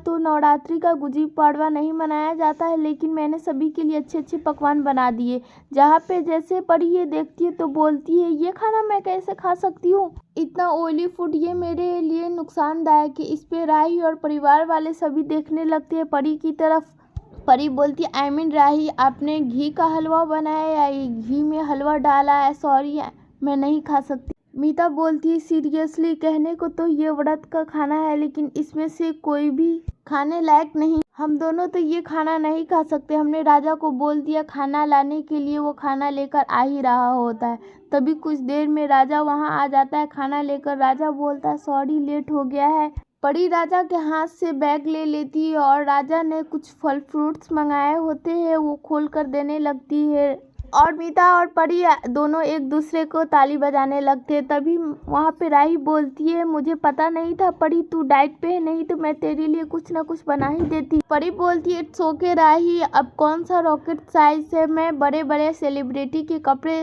तो नवरात्रि का गुड़ी पड़वा नहीं मनाया जाता है, लेकिन मैंने सभी के लिए अच्छे अच्छे पकवान बना दिए। जहाँ पे जैसे परी ये देखती है तो बोलती है ये खाना मैं कैसे खा सकती हूँ, इतना ऑयली फूड ये मेरे लिए नुकसानदायक है। इस पे राही और परिवार वाले सभी देखने लगते हैं परी की तरफ। परी बोलती है आई मीन राही, आपने घी का हलवा बनाया या ये घी में हलवा डाला है, सॉरी मैं नहीं खा सकती। मीता बोलती है सीरियसली, कहने को तो ये व्रत का खाना है, लेकिन इसमें से कोई भी खाने लायक नहीं। हम दोनों तो ये खाना नहीं खा सकते। हमने राजा को बोल दिया खाना लाने के लिए, वो खाना लेकर आ ही रहा होता है। तभी कुछ देर में राजा वहाँ आ जाता है खाना लेकर। राजा बोलता है सॉरी लेट हो गया है। परी राजा के हाथ से बैग ले लेती है और राजा ने कुछ फल फ्रूट्स मंगाए होते हैं वो खोल कर देने लगती है। और मीता और परी दोनों एक दूसरे को ताली बजाने लगते हैं। तभी वहाँ पे राही बोलती है मुझे पता नहीं था परी तू डाइट पे है, नहीं तो मैं तेरे लिए कुछ ना कुछ बना ही देती। परी बोलती है इट्स ओके राही, अब कौन सा रॉकेट साइज है, मैं बड़े बड़े सेलिब्रिटी के कपड़े।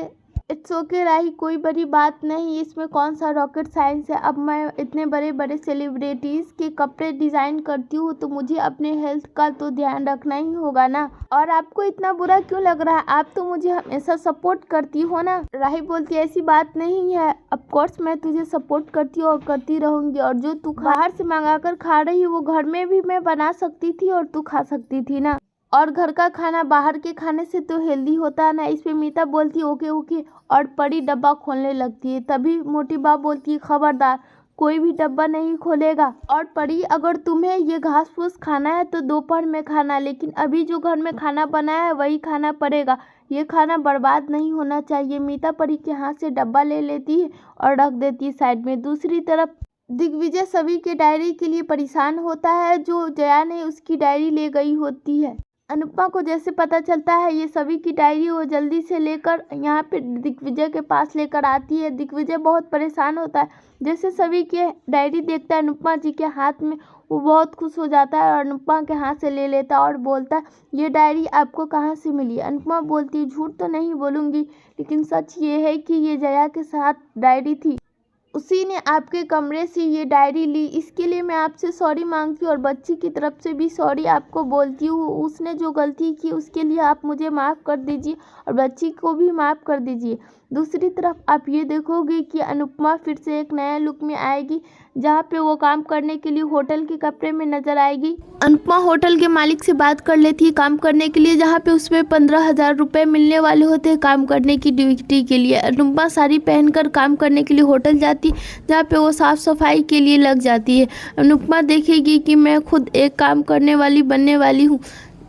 इट्स ओके राही, कोई बड़ी बात नहीं, इसमें कौन सा रॉकेट साइंस है। अब मैं इतने बड़े बड़े सेलिब्रिटीज़ के कपड़े डिज़ाइन करती हूँ तो मुझे अपने हेल्थ का तो ध्यान रखना ही होगा ना। और आपको इतना बुरा क्यों लग रहा है, आप तो मुझे हमेशा सपोर्ट करती हो ना। राही बोलती है ऐसी बात नहीं है, ऑफ कोर्स मैं तुझे सपोर्ट करती हूँ और करती रहूँगी। और जो तू बाहर से मंगा कर खा रही है वो घर में भी मैं बना सकती थी और तू खा सकती थी ना। और घर का खाना बाहर के खाने से तो हेल्दी होता है ना। इस पे मीता बोलती है ओके ओके और परी डब्बा खोलने लगती है। तभी मोटी बा बोलती है खबरदार कोई भी डब्बा नहीं खोलेगा। और परी अगर तुम्हें ये घास फूस खाना है तो दोपहर में खाना, लेकिन अभी जो घर में खाना बनाया है वही खाना पड़ेगा, ये खाना बर्बाद नहीं होना चाहिए। मीता परी के हाथ से डब्बा ले लेती है और रख देती है साइड में। दूसरी तरफ दिग्विजय सभी के डायरी के लिए परेशान होता है जो जया ने उसकी डायरी ले गई होती है। अनुपमा को जैसे पता चलता है ये सभी की डायरी वो जल्दी से लेकर यहाँ पे दिग्विजय के पास लेकर आती है। दिग्विजय बहुत परेशान होता है, जैसे सभी के डायरी देखता है अनुपमा जी के हाथ में वो बहुत खुश हो जाता है और अनुपमा के हाथ से ले लेता है और बोलता है ये डायरी आपको कहाँ से मिली। अनुपमा बोलती है झूठ तो नहीं बोलूँगी, लेकिन सच ये है कि ये जया के साथ डायरी थी, उसी ने आपके कमरे से ये डायरी ली, इसके लिए मैं आपसे सॉरी मांगती हूँ और बच्ची की तरफ से भी सॉरी आपको बोलती हूँ। उसने जो गलती की उसके लिए आप मुझे माफ़ कर दीजिए और बच्ची को भी माफ़ कर दीजिए। दूसरी तरफ आप ये देखोगे कि अनुपमा फिर से एक नया लुक में आएगी, जहाँ पे वो काम करने के लिए होटल के कपड़े में नजर आएगी। अनुपमा होटल के मालिक से बात कर लेती है काम करने के लिए, जहाँ पे उसमें 15,000 रुपये मिलने वाले होते हैं काम करने की ड्यूटी के लिए। अनुपमा साड़ी पहनकर काम करने के लिए होटल जाती है, जहाँ पे वो साफ़ सफाई के लिए लग जाती है। अनुपमा देखेगी कि मैं खुद एक काम करने वाली बनने वाली हूँ।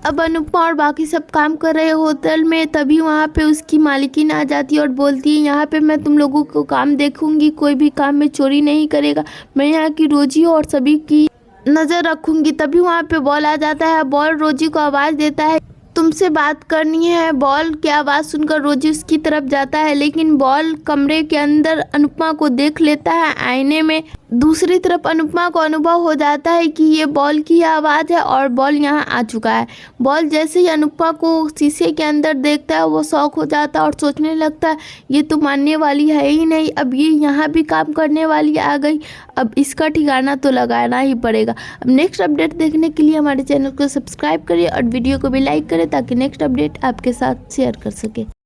अब अनुपमा और बाकी सब काम कर रहे होटल में, तभी वहाँ पे उसकी मालिकिन आ जाती है और बोलती है यहाँ पे मैं तुम लोगों को काम देखूंगी, कोई भी काम में चोरी नहीं करेगा, मैं यहाँ की रोजी और सभी की नज़र रखूंगी। तभी वहाँ पे बॉल आ जाता है। बॉल रोजी को आवाज़ देता है तुमसे बात करनी है। बॉल की आवाज़ सुनकर रोजी उसकी तरफ जाता है, लेकिन बॉल कमरे के अंदर अनुपमा को देख लेता है आईने में। दूसरी तरफ अनुपमा को अनुभव हो जाता है कि ये बॉल की आवाज़ है और बॉल यहाँ आ चुका है। बॉल जैसे ही अनुपमा को शीशे के अंदर देखता है वो शौक हो जाता है और सोचने लगता है ये तो मानने वाली है ही नहीं, अब ये यहाँ भी काम करने वाली आ गई, अब इसका ठिकाना तो लगाना ही पड़ेगा। अब नेक्स्ट अपडेट देखने के लिए हमारे चैनल को सब्सक्राइब करिए और वीडियो को भी लाइक करें ताकि नेक्स्ट अपडेट आपके साथ शेयर कर सके।